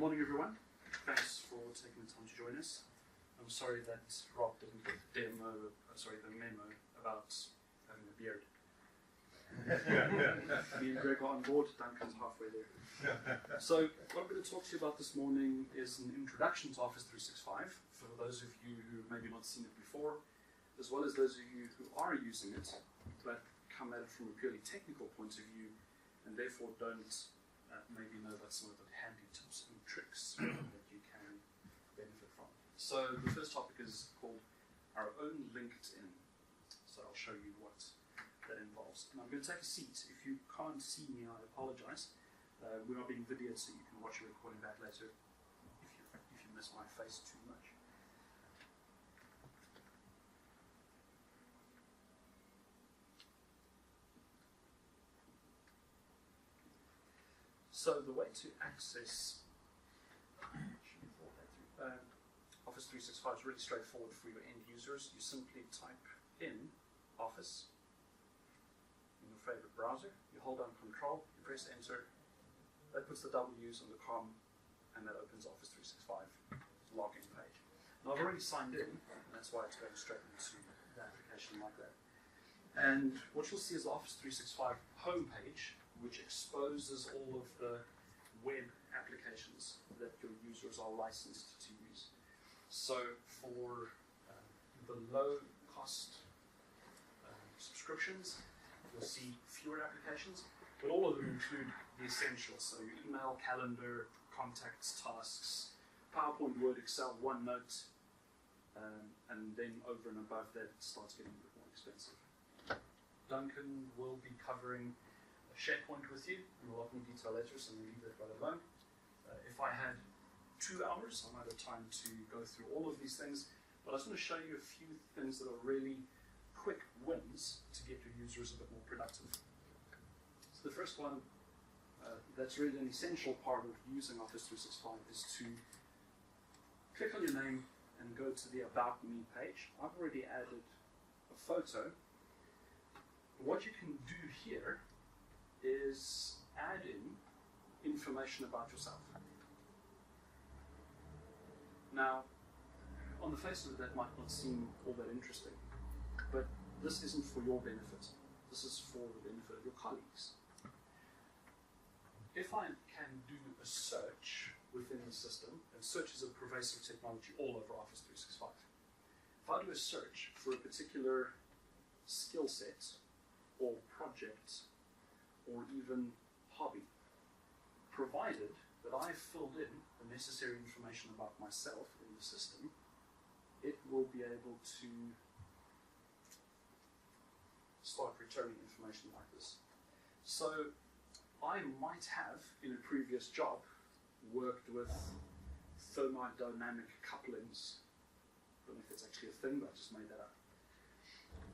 Good morning, everyone. Thanks for taking the time to join us. I'm sorry that Rob didn't get the memo about having a beard. Me and Greg are on board, Duncan's halfway there. So what I'm going to talk to you about this morning is an introduction to Office 365 for those of you who maybe not seen it before, as well as those of you who are using it, but come at it from a purely technical point of view, and therefore don't maybe know about some of the handy tips and tricks that you can benefit from. So the first topic is called our own LinkedIn. So I'll show you what that involves. And I'm going to take a seat. If you can't see me, I apologize. We are being videoed, so you can watch a recording back later if you miss my face too much. So the way to access Office 365 is really straightforward for your end users. You simply type in Office in your favorite browser, you hold down Control, you press Enter, that puts the W's on the COM, and that opens Office 365 login page. Now I've already signed in, and that's why it's going straight into the application like that. And what you'll see is the Office 365 homepage, which exposes all of the web applications that your users are licensed to use. So for the low-cost subscriptions, you'll see fewer applications, but all of them include the essentials. So your email, calendar, contacts, tasks, PowerPoint, Word, Excel, OneNote, and then over and above that, it starts getting a bit more expensive. Duncan will be covering SharePoint with you in a lot more detail later, so we'll leave that right alone. If I had 2 hours, I might have time to go through all of these things, but I just want to show you a few things that are really quick wins to get your users a bit more productive. So the first one, that's really an essential part of using Office 365, is to click on your name and go to the About Me page. I've already added a photo. What you can do here is add in information about yourself. Now, on the face of it, that might not seem all that interesting, but this isn't for your benefit. This is for the benefit of your colleagues. If I can do a search within the system, and search is a pervasive technology all over Office 365. If I do a search for a particular skill set or project or even hobby, provided that I've filled in the necessary information about myself in the system, it will be able to start returning information like this. So I might have, in a previous job, worked with thermodynamic couplings. I don't know if it's actually a thing, but I just made that up.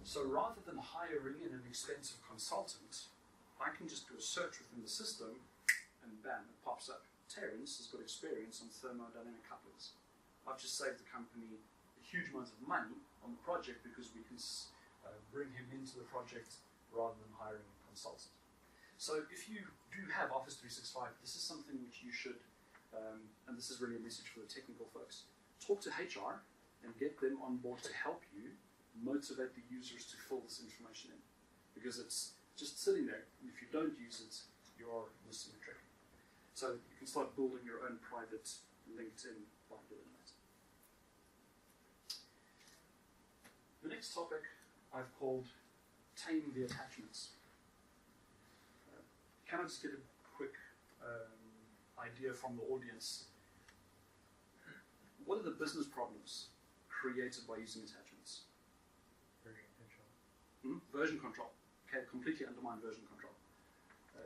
So rather than hiring in an expensive consultant, I can just do a search within the system, and bam, it pops up. Terence has got experience on thermodynamic couplings. I've just saved the company a huge amount of money on the project because we can bring him into the project rather than hiring a consultant. So if you do have Office 365, this is something which you should, and this is really a message for the technical folks, talk to HR and get them on board to help you motivate the users to fill this information in, because it's just sitting there, and if you don't use it, you're missing a trick. So you can start building your own private LinkedIn by doing that. The next topic I've called Tame the Attachments. Can I just get a quick idea from the audience? What are the business problems created by using attachments? Version control. Version control. Okay, completely undermine version control.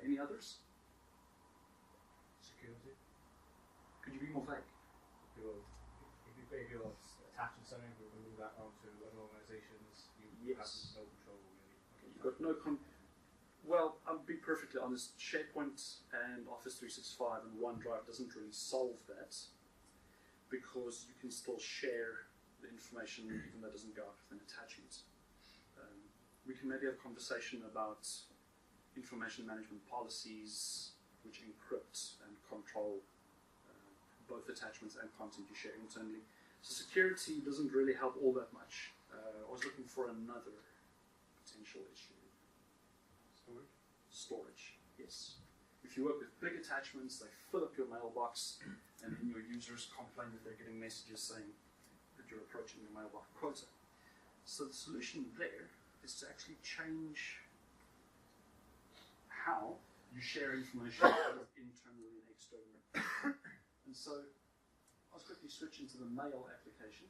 Any others? Security. Could you be more vague? If you create your attachment something, we can move that onto other organizations. You have no control really. You've got no well, I'll be perfectly honest, SharePoint and Office 365 and OneDrive doesn't really solve that, because you can still share the information even though it doesn't go out with an attachment. We can maybe have a conversation about information management policies which encrypt and control both attachments and content you share internally. So security doesn't really help all that much. I was looking for another potential issue. Storage, yes. If you work with big attachments, they fill up your mailbox, and then your users complain that they're getting messages saying that you're approaching your mailbox quota. So the solution there is to actually change how you share information both internally and externally. And so I'll quickly switch into the mail application.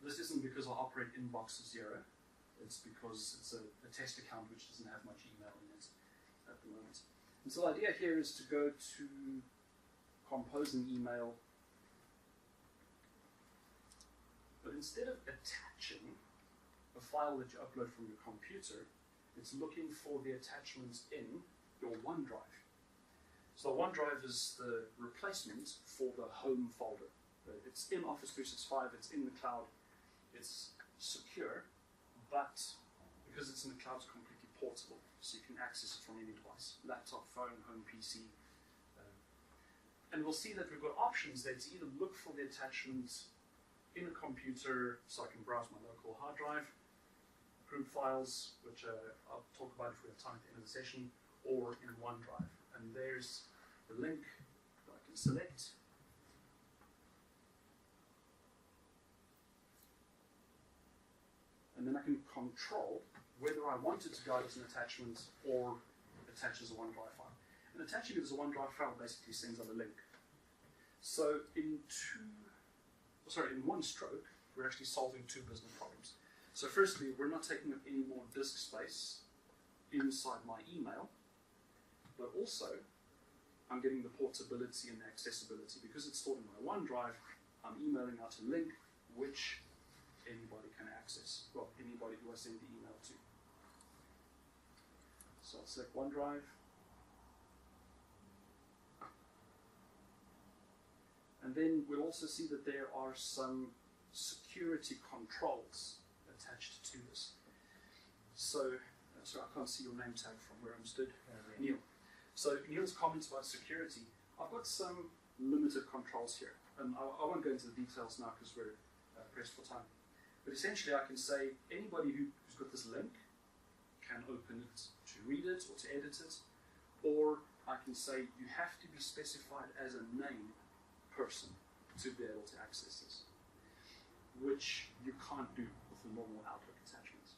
This isn't because I operate inbox 0. It's because it's a test account which doesn't have much email in it at the moment. And so the idea here is to go to compose an email, but instead of attaching a file that you upload from your computer, it's looking for the attachments in your OneDrive. So OneDrive is the replacement for the home folder. It's in Office 365, it's in the cloud, it's secure, but because it's in the cloud, it's completely portable, so you can access it from any device, laptop, phone, home PC. And we'll see that we've got options there to either look for the attachment in a computer, so I can browse my local hard drive, group files, which I'll talk about if we have time at the end of the session, or in OneDrive. And there's the link that I can select. And then I can control whether I want it to go as an attachment or attach as a OneDrive file. And attaching it as a OneDrive file basically sends out a link. So in one stroke, we're actually solving two business problems. So firstly, we're not taking up any more disk space inside my email, but also I'm getting the portability and the accessibility. Because it's stored in my OneDrive, I'm emailing out a link which anybody can access. Well, anybody who I send the email to. So I'll select OneDrive. And then we'll also see that there are some security controls attached to this. So, sorry, I can't see your name tag from where I'm stood. Neil. So Neil's comments about security. I've got some limited controls here. And I won't go into the details now because we're pressed for time. But essentially I can say anybody who's got this link can open it to read it or to edit it, or I can say you have to be specified as a named person to be able to access this, which you can't do with the normal Outlook attachments.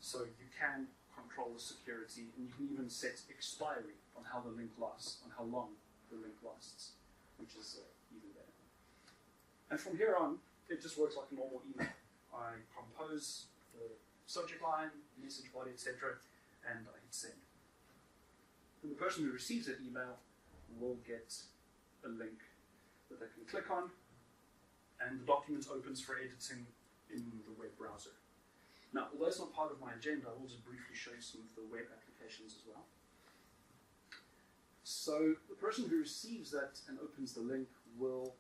So you can control the security, and you can even set expiry on how the link lasts, on how long the link lasts, which is even better. And from here on, it just works like a normal email. I compose the subject line, message body, etc., and I hit send. And the person who receives that email will get a link that they can click on, and the document opens for editing in the web browser. Now, although it's not part of my agenda, I will just briefly show you some of the web applications as well. So the person who receives that and opens the link will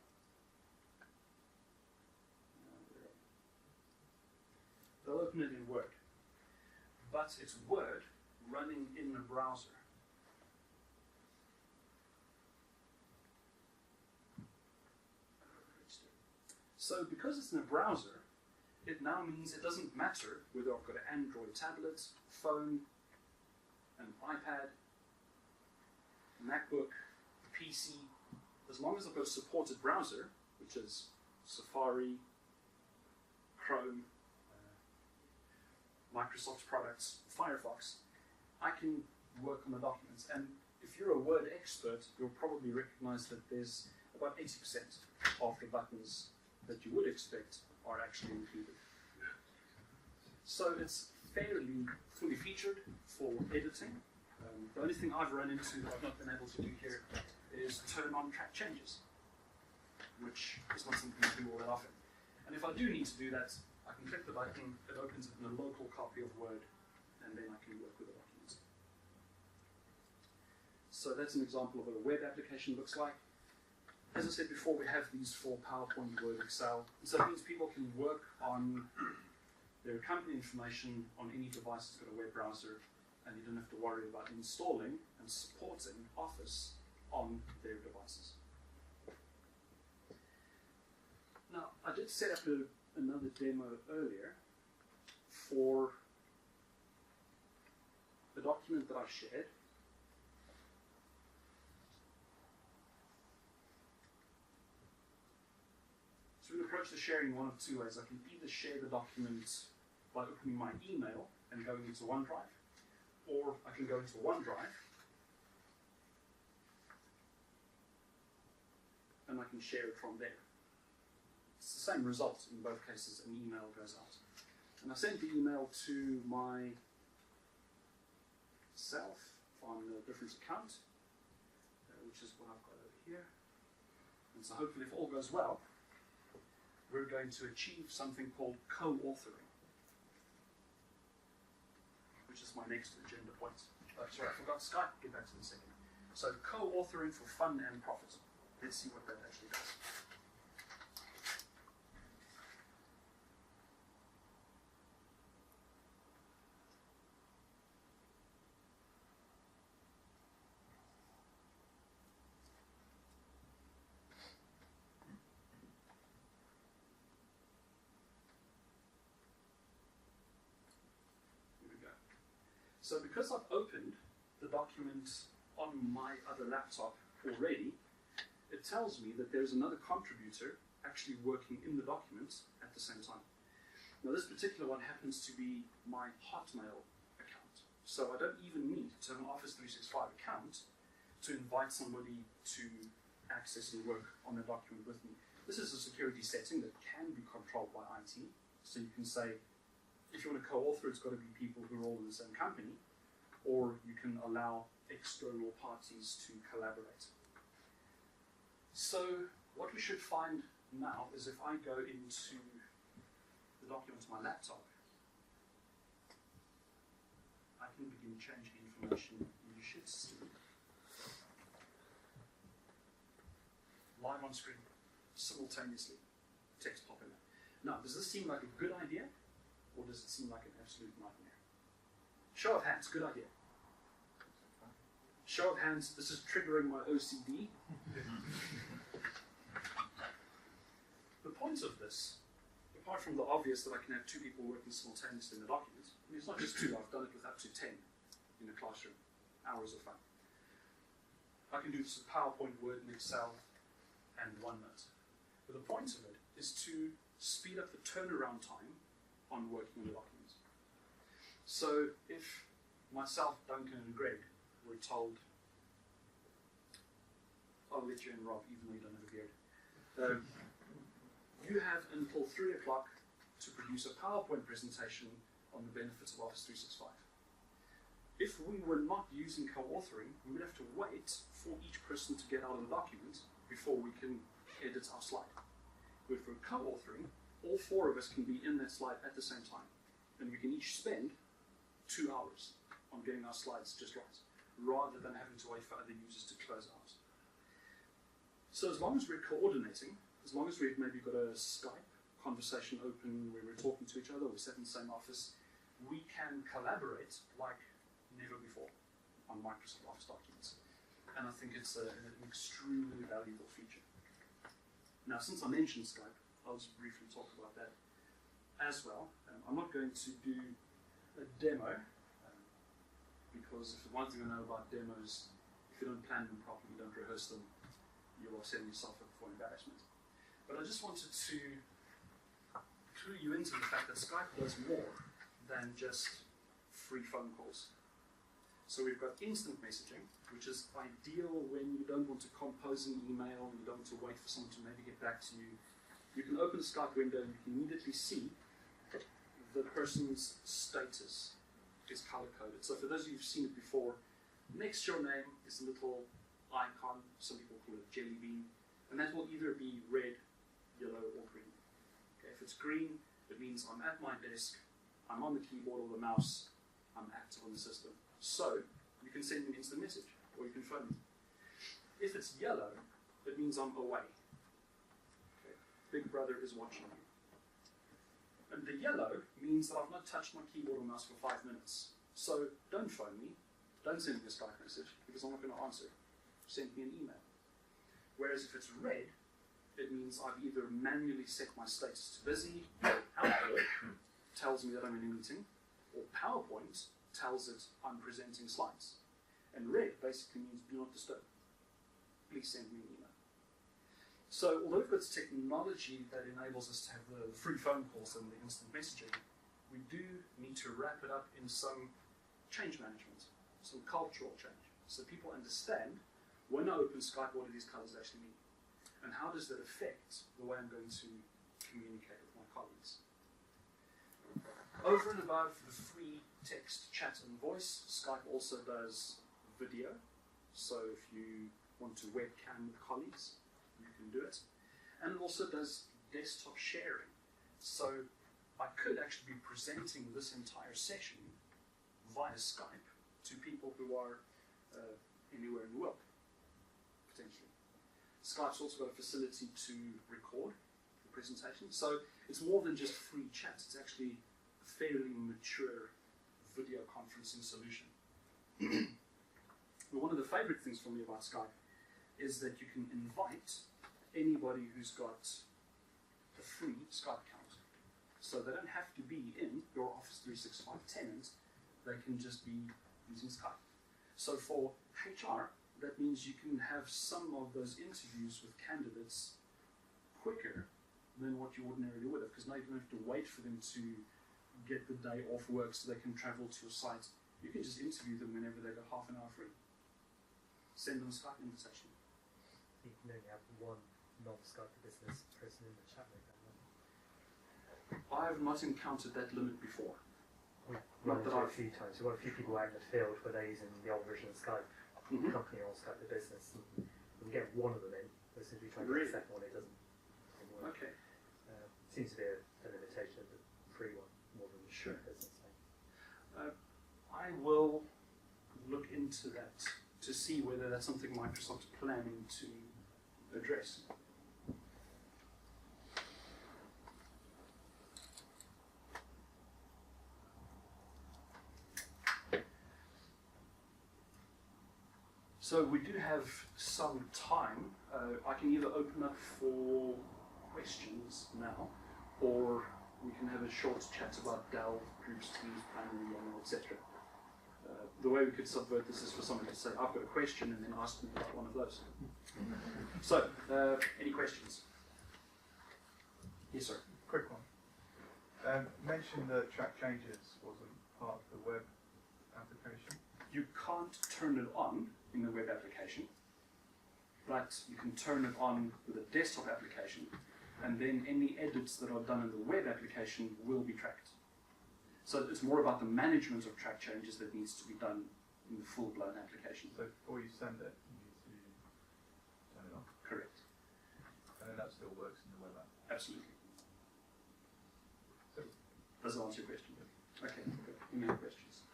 they'll open it in Word, but it's Word running in the browser. So because it's in a browser, it now means it doesn't matter whether I've got an Android tablet, phone, an iPad, MacBook, PC, as long as I've got a supported browser, which is Safari, Chrome, Microsoft's products, Firefox, I can work on the documents. And if you're a Word expert, you'll probably recognize that there's about 80% of the buttons that you would expect are actually included. So it's fairly fully featured for editing. The only thing I've run into that I've not been able to do here is turn on track changes, which is not something I do all that often. And if I do need to do that, I can click the button, it opens it in a local copy of Word, and then I can work with the documents. So that's an example of what a web application looks like. As I said before, we have these for PowerPoint, Word, Excel. And so it means people can work on Their company information on any device that's got a web browser, and you don't have to worry about installing and supporting Office on their devices. Now, I did set up another demo earlier for a document that I shared. So we can approach the sharing one of two ways. I can either share the document by opening my email and going into OneDrive, or I can go into OneDrive and I can share it from there. It's the same result in both cases. An email goes out. And I sent the email to myself on a different account, which is what I've got over here. And so hopefully, if all goes well, we're going to achieve something called co-authoring, which is my next agenda point. Oh, sorry, I forgot Skype. Get back to the second. So co-authoring for fun and profit. Let's see what that actually does. So because I've opened the document on my other laptop already, it tells me that there's another contributor actually working in the document at the same time. Now this particular one happens to be my Hotmail account. So I don't even need to have an Office 365 account to invite somebody to access and work on the document with me. This is a security setting that can be controlled by IT. So you can say, if you want to co-author, it's got to be people who are all in the same company, or you can allow external parties to collaborate. So what we should find now is if I go into the document on my laptop, I can begin changing information. You should see live on screen, simultaneously, text popping up. Now, does this seem like a good idea? Or does it seem like an absolute nightmare? Show of hands, good idea. Show of hands, this is triggering my OCD. The point of this, apart from the obvious that I can have two people working simultaneously in the document, I mean, it's not just two, I've done it with up to 10 in a classroom, hours of fun. I can do this with PowerPoint, Word, and Excel, and OneNote. But the point of it is to speed up the turnaround time on working on the document. So if myself, Duncan, and Greg were told, I'll let you in, Rob, even though you don't have a beard. You have until 3 o'clock to produce a PowerPoint presentation on the benefits of Office 365. If we were not using co-authoring, we would have to wait for each person to get out of the document before we can edit our slide. But for co-authoring, all 4 of us can be in that slide at the same time. And we can each spend 2 hours on getting our slides just right, rather than having to wait for other users to close out. So as long as we're coordinating, as long as we've maybe got a Skype conversation open where we're talking to each other, we sit in the same office, we can collaborate like never before on Microsoft Office documents. And I think it's an extremely valuable feature. Now, since I mentioned Skype, I'll just briefly talk about that as well. I'm not going to do a demo, because if the one thing I know about demos, if you don't plan them properly, you don't rehearse them, you are setting yourself up for embarrassment. But I just wanted to clue you into the fact that Skype does more than just free phone calls. So we've got instant messaging, which is ideal when you don't want to compose an email, and you don't want to wait for someone to maybe get back to you. You can open the Skype window and you can immediately see the person's status is color-coded. So for those of you who've seen it before, next to your name is a little icon, some people call it a jelly bean, and that will either be red, yellow, or green. Okay, if it's green, it means I'm at my desk, I'm on the keyboard or the mouse, I'm active on the system. So you can send me an instant message, or you can phone me. If it's yellow, it means I'm away. Okay. Big Brother is watching you. And the yellow means that I've not touched my keyboard or mouse for 5 minutes. So don't phone me, don't send me a Skype message, because I'm not going to answer. Send me an email. Whereas if it's red, it means I've either manually set my status to busy, or Outlook tells me that I'm in a meeting, or PowerPoint tells it I'm presenting slides. And red basically means do not disturb. Please send me an email. So although we've got technology that enables us to have the free phone calls and the instant messaging, we do need to wrap it up in some change management, some cultural change, so people understand when I open Skype what do these colors actually mean, and how does that affect the way I'm going to communicate with my colleagues. Over and above the free text, chat and voice, Skype also does video, so if you want to webcam with colleagues, you can do it. And it also does desktop sharing. So I could actually be presenting this entire session via Skype to people who are anywhere in the world, potentially. Skype's also got a facility to record the presentation. So it's more than just free chat. It's actually a fairly mature video conferencing solution. But one of the favorite things for me about Skype is that you can invite anybody who's got a free Skype account. So they don't have to be in your Office 365 tenant, they can just be using Skype. So for HR, that means you can have some of those interviews with candidates quicker than what you ordinarily would have, because now you don't have to wait for them to get the day off work so they can travel to your site. You can just interview them whenever they've got half an hour free. Send them a Skype invitation. You can only have one non-Skype business person in the chat room. I have not encountered that limit before. Run into it a few times. We've got a few people out in the field where they're using the old version of Skype, company on Skype the business. And we get one of them in, but as soon as we try to get the second one, it doesn't work. Okay. Seems to be a limitation of the free one more than the business. I will look into that to see whether that's something Microsoft's planning to address. So we do have some time. I can either open up for questions now, or we can have a short chat about Dell, groups, teams, primary, etc. The way we could subvert this is for someone to say, I've got a question, and then ask me about one of those. So, any questions? Yes, sir. Quick one. You mentioned that track changes wasn't part of the web application. You can't turn it on in the web application, but you can turn it on with a desktop application, and then any edits that are done in the web application will be tracked. So it's more about the management of track changes that needs to be done in the full-blown application. So before you send it, you need to turn it on. Correct. And then that still works in the web app. Absolutely. So, does that answer your question? Okay, good. Any other questions?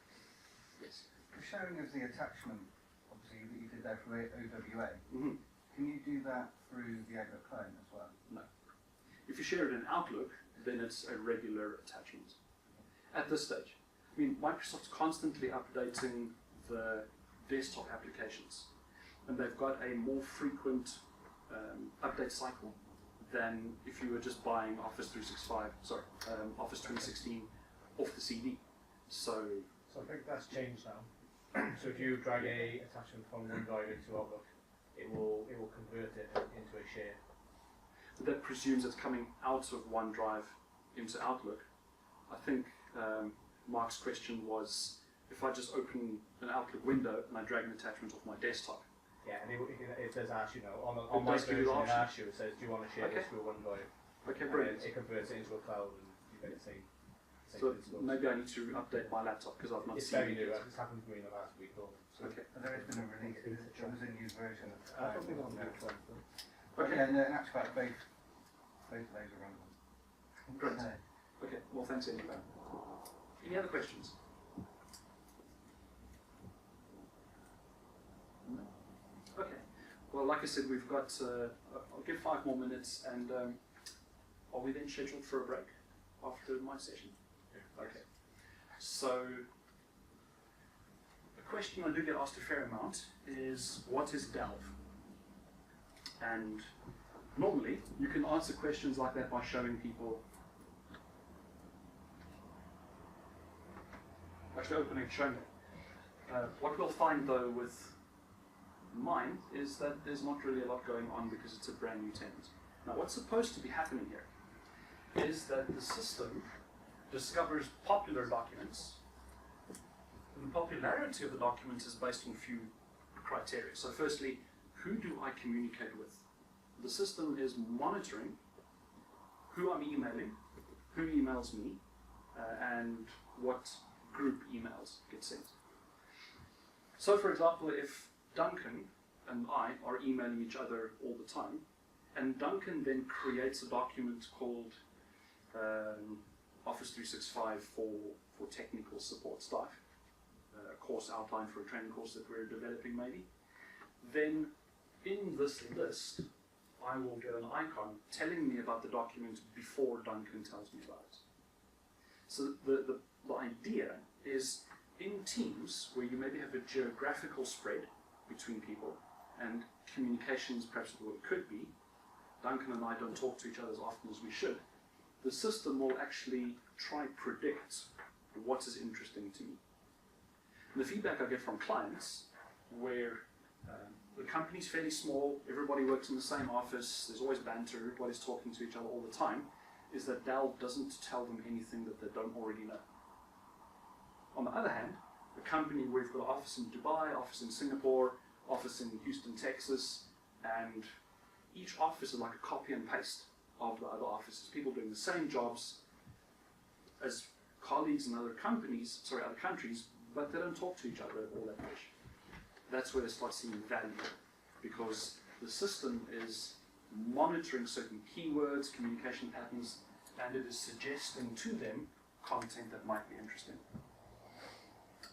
Yes. The sharing of the attachment, obviously, that you did there from OWA, Mm-hmm. can you do that through the Outlook clone as well? No. If you share it in Outlook, then it's a regular attachment. At this stage, I mean, Microsoft's constantly updating the desktop applications, and they've got a more frequent update cycle than if you were just buying Office 2016 off the CD. So I think that's changed now. So if you drag a attachment from OneDrive into Outlook, it will convert it into a share. that presumes it's coming out of OneDrive into Outlook. I think Mark's question was, if I just open an Outlook window and I drag an attachment off my desktop. Yeah, and it does ask you now, on my version it asks you, it says, do you want to share this through OneDrive? Okay, and brilliant. it converts it into a cloud and you get the same So principles. maybe I need to update my laptop because I've not It's seen very it. new, it's happened to me in the last week or so. Okay. But there has been a release, there was a new version of I don't think I'm going to try. Okay. Yeah, in actual fact, both of those are relevant. Great. Okay, well thanks anyway. Any other questions? No? Okay. Well, like I said, we've got, I'll give 5 more minutes, and are we then scheduled for a break after my session? Yeah. Okay. So, a question I do get asked a fair amount is, what is Delve? And normally, you can answer questions like that by showing people. Actually, opening and showing it. What we'll find though with mine is that there's not really a lot going on because it's a brand new tenant. Now, what's supposed to be happening here is that the system discovers popular documents. And the popularity of the document is based on a few criteria. So firstly, who do I communicate with? The system is monitoring who I'm emailing, who emails me, and what group emails get sent. So for example, if Duncan and I are emailing each other all the time, and Duncan then creates a document called Office 365 for technical support staff, a course outline for a training course that we're developing maybe, then in this list, I will get an icon telling me about the document before Duncan tells me about it. So the idea is in teams where you maybe have a geographical spread between people and communications perhaps what it could be, Duncan and I don't talk to each other as often as we should, the system will actually try predict what is interesting to me. And the feedback I get from clients where the company's fairly small, everybody works in the same office, there's always banter, everybody's talking to each other all the time, is that Delve doesn't tell them anything that they don't already know. On the other hand, a company where we've got an office in Dubai, office in Singapore, office in Houston, Texas, and each office is like a copy and paste of the other offices. People doing the same jobs as colleagues in other companies, other countries, but they don't talk to each other all that much. That's where they start seeing value, because the system is monitoring certain keywords, communication patterns, and it is suggesting to them content that might be interesting.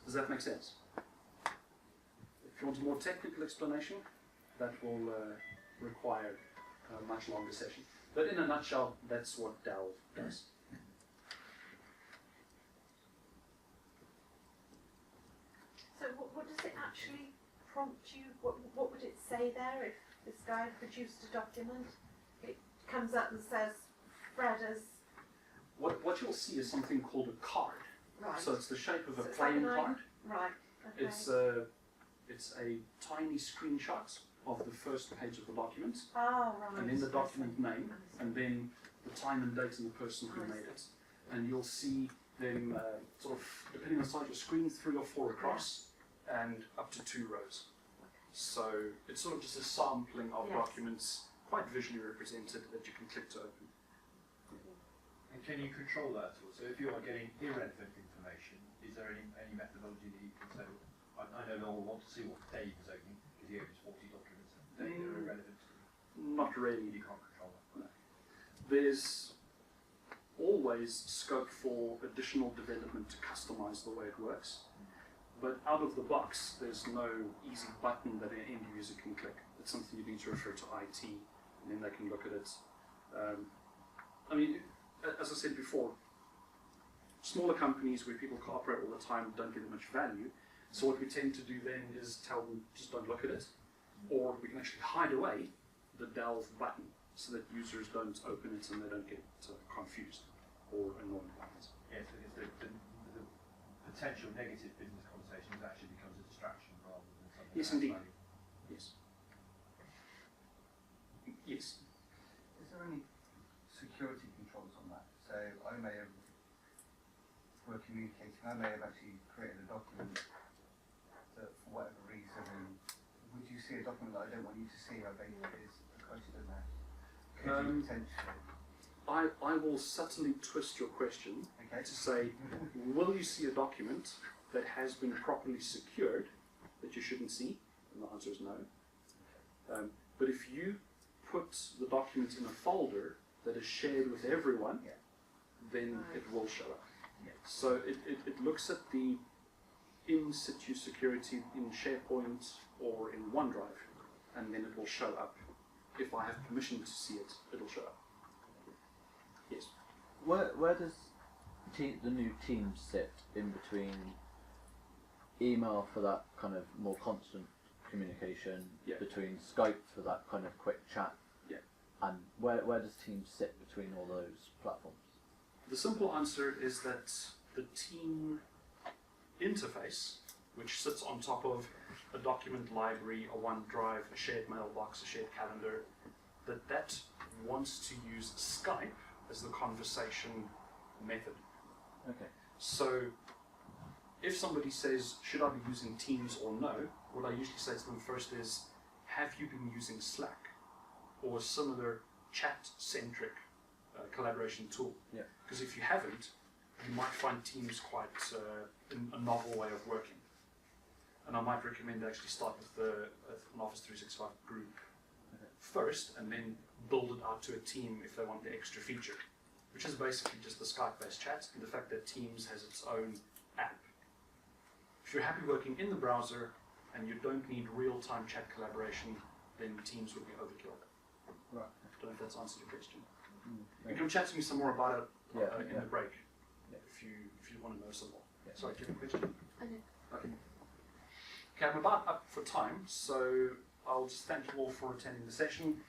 Does that make sense? If you want a more technical explanation, that will require a much longer session. But in a nutshell, that's what Delve does. So what does it actually prompt you? What would it say there if this guy produced a document? It comes up and says, Fred has... What you'll see is something called a card. Right. So it's the shape of a it's playing like card. Right. Okay. It's a tiny screenshot of the first page of the document, oh, right. and then the document name, and then the time and date and the person who made it. And you'll see them sort of, depending on the size of the screen, 3 or 4 across, and up to 2 rows. So it's sort of just a sampling of documents, quite visually represented, that you can click to open. And can you control that at all? So if you are getting irrelevant information, is there any methodology that you can say, I know no one wants to see what Dave is opening because he opens 40 documents a day that are irrelevant to you? Not really. You can't control that. No. There's always scope for additional development to customize the way it works. But out of the box, there's no easy button that an end user can click. It's something you need to refer to IT, and then they can look at it. I mean, as I said before, smaller companies where people cooperate all the time don't get much value. So what we tend to do then is tell them, just don't look at it. Or we can actually hide away the Delve button so that users don't open it and they don't get confused or annoyed by it. Yes, because the potential negative business conversations actually becomes a distraction rather than something. Yes, indeed. Yes. Yes. Is there any security controls on that? So I may have, we're communicating, I may have actually created a document that for whatever reason, would you see a document that I don't want you to see, I bet is posted in there? Could you potentially? I will subtly twist your question to say, will you see a document that has been properly secured that you shouldn't see? And the answer is no. But if you put the document in a folder that is shared with everyone, then it will show up. So it looks at the in situ security in SharePoint or in OneDrive, and then it will show up. If I have permission to see it, it'll show up. Yes. Where does the new Teams sit in between email for that kind of more constant communication, Yeah. between Skype for that kind of quick chat, Yeah. and where does Teams sit between all those platforms? The simple answer is that the team interface, which sits on top of a document library, a OneDrive, a shared mailbox, a shared calendar, that wants to use Skype as the conversation method. Okay. So if somebody says, should I be using Teams or no, what I usually say to them first is, have you been using Slack or a similar chat-centric collaboration tool? Yeah. Because if you haven't, you might find Teams quite a novel way of working. And I might recommend actually start with an Office 365 group first, and then build it out to a team if they want the extra feature, which is basically just the Skype-based chat and the fact that Teams has its own app. If you're happy working in the browser and you don't need real-time chat collaboration, then Teams would be overkill. Right. I don't know if that's answered your question. Mm, You can chat to me some more about it in Yeah. the break, Yeah. if you want to know some more. Yeah. Sorry, do you have a question? I know. Okay. Okay, I'm about up for time, so I'll just thank you all for attending the session.